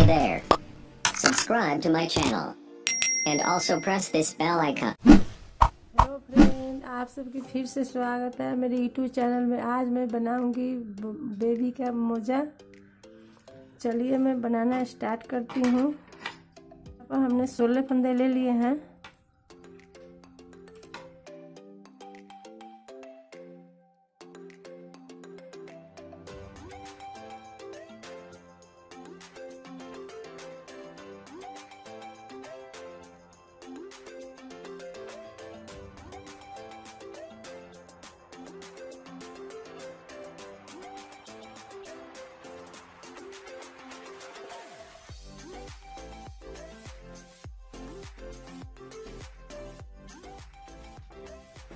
there. Subscribe to my channel and also press this bell icon. Hello friend, आप सबकी फिर से स्वागत है मेरे यूट्यूब चैनल में। आज मैं बनाऊंगी बेबी का मोजा। चलिए मैं बनाना स्टार्ट करती हूँ। अब हमने 16 फंदे ले लिए हैं।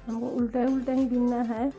हमको उल्टा उल्टा ही बिनना है।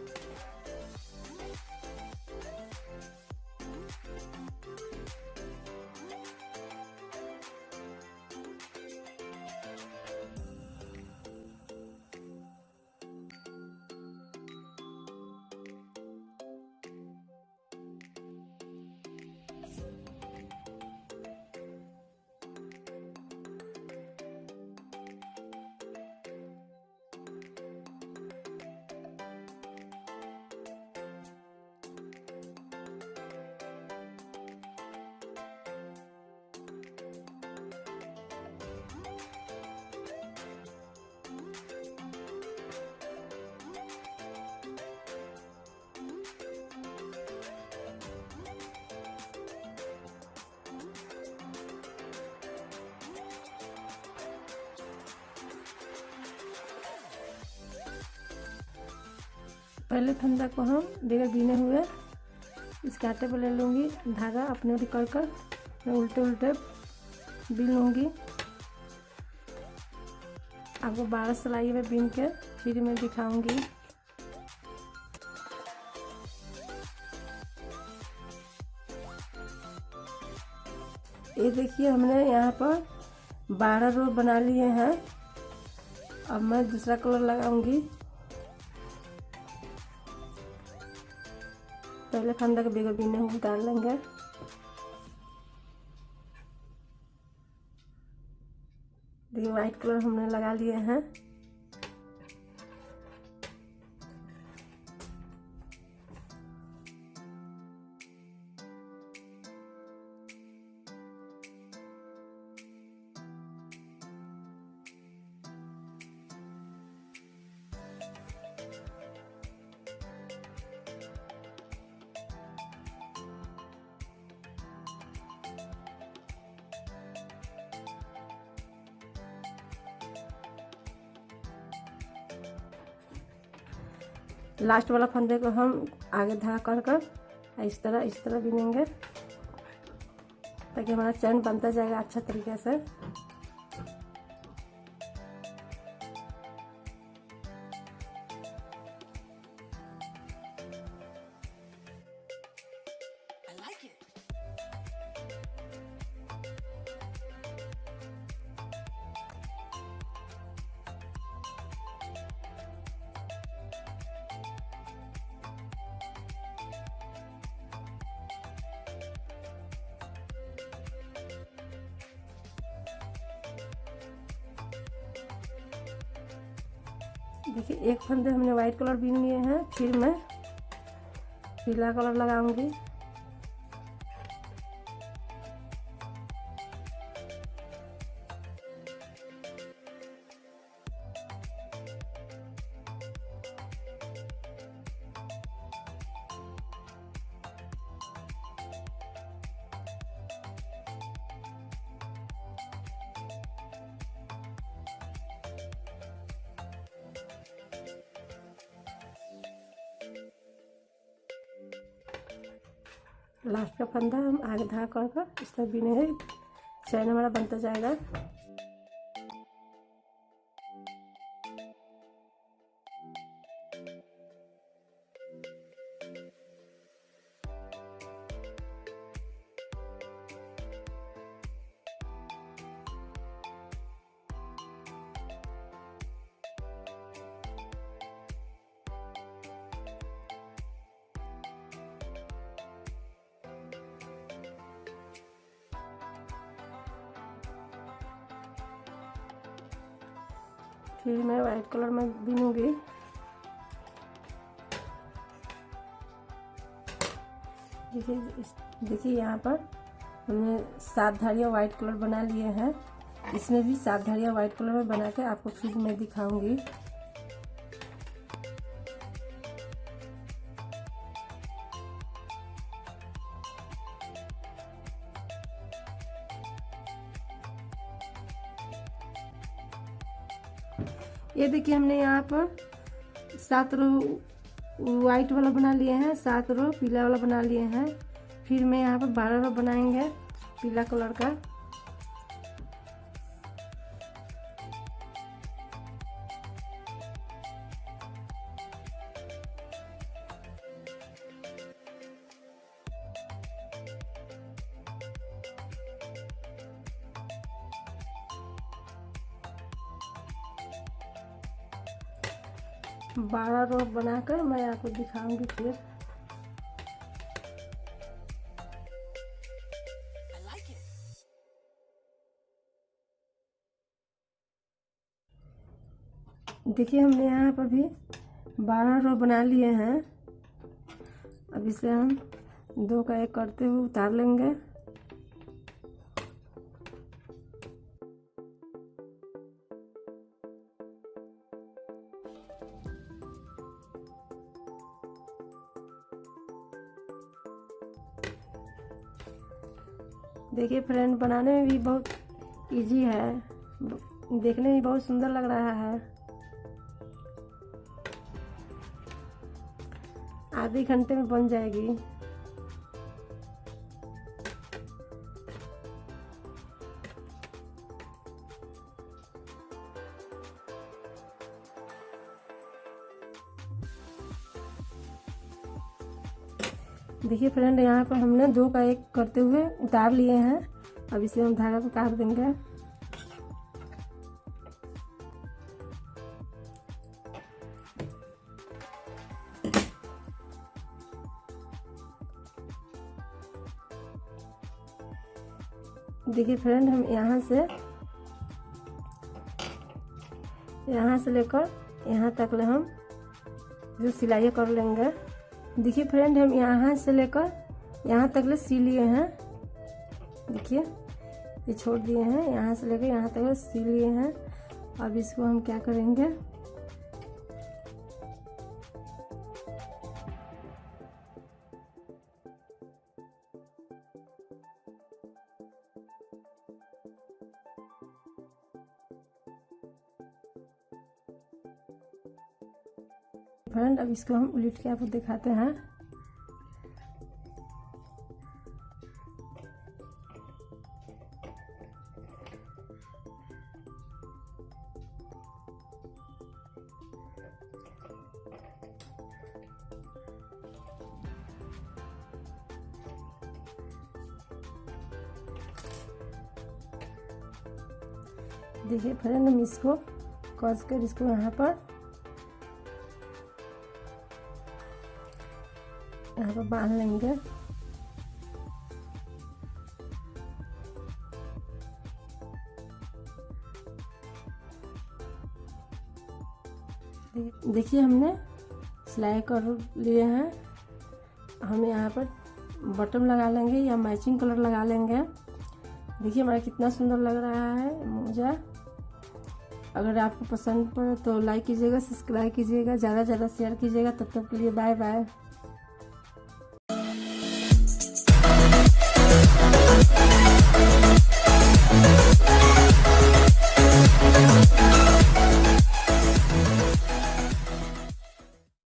पहले फंदा को हम बगैर बीने हुए इस कांटे पर ले लूँगी। धागा अपने ओर कर कर मैं उल्टे उल्टे बीन लूँगी। आपको 12 सिलाई में बीन के फिर मैं दिखाऊंगी। ये देखिए, हमने यहाँ पर 12 रो बना लिए हैं। अब मैं दूसरा कलर लगाऊंगी। पहले फंदा के बगैर बीने हुए उतार लेंगे। देखिए, वाइट कलर हमने लगा लिए हैं। लास्ट वाला फंदे को हम आगे धागा कर कर इस तरह बिनेंगे ताकि हमारा चैन बनता जाएगा अच्छा तरीके से। देखिए, एक फंदे हमने वाइट कलर बीन लिए हैं। फिर मैं पीला कलर लगाऊंगी। लास्ट का फंदा हम आगे धागा कर कर इस तरह बीने हैं। चैन हमारा बनता जाएगा। फिर मैं वाइट कलर में बीनूंगी। देखिए यहाँ पर हमने 7 धारियाँ वाइट कलर बना लिए हैं। इसमें भी 7 धारियाँ वाइट कलर में बना के आपको फिर मैं दिखाऊंगी। ये देखिए हमने यहाँ पर 7 रो वाइट वाला बना लिए हैं, 7 रो पीला वाला बना लिए हैं। फिर मैं यहाँ पर 12 रो बनाएंगे पीला कलर का। बारह रो बनाकर मैं आपको दिखाऊंगी फिर। देखिए हमने यहाँ पर भी 12 रो बना लिए हैं। अब इसे हम 2 का 1 करते हुए उतार लेंगे। देखिए फ्रेंड, बनाने में भी बहुत इजी है, देखने में बहुत सुंदर लग रहा है। आधे घंटे में बन जाएगी। देखिए फ्रेंड, यहाँ पर हमने 2 का 1 करते हुए उतार लिए हैं। अब इसे हम धागा को काट देंगे। देखिए फ्रेंड, हम यहाँ से लेकर यहाँ तक ले हम जो सिलाई कर लेंगे। देखिए फ्रेंड, हम यहाँ से लेकर यहाँ तक ले सी लिए हैं। देखिए ये छोड़ दिए हैं, यहाँ से लेकर यहाँ तक सी लिए हैं। अब इसको हम क्या करेंगे, फ्रेंड अब इसको हम उलट के आपको दिखाते हैं। देखिए फ्रेंड, हम इसको कस कर इसको यहाँ पर बांध लेंगे। देखिए हमने सिलाई कर लिए हैं। हम यहाँ पर बटन लगा लेंगे या मैचिंग कलर लगा लेंगे। देखिए हमारा कितना सुंदर लग रहा है मोजा। अगर आपको पसंद पड़े तो लाइक कीजिएगा, सब्सक्राइब कीजिएगा, ज़्यादा से ज़्यादा शेयर कीजिएगा। तब तक के लिए बाय बाय।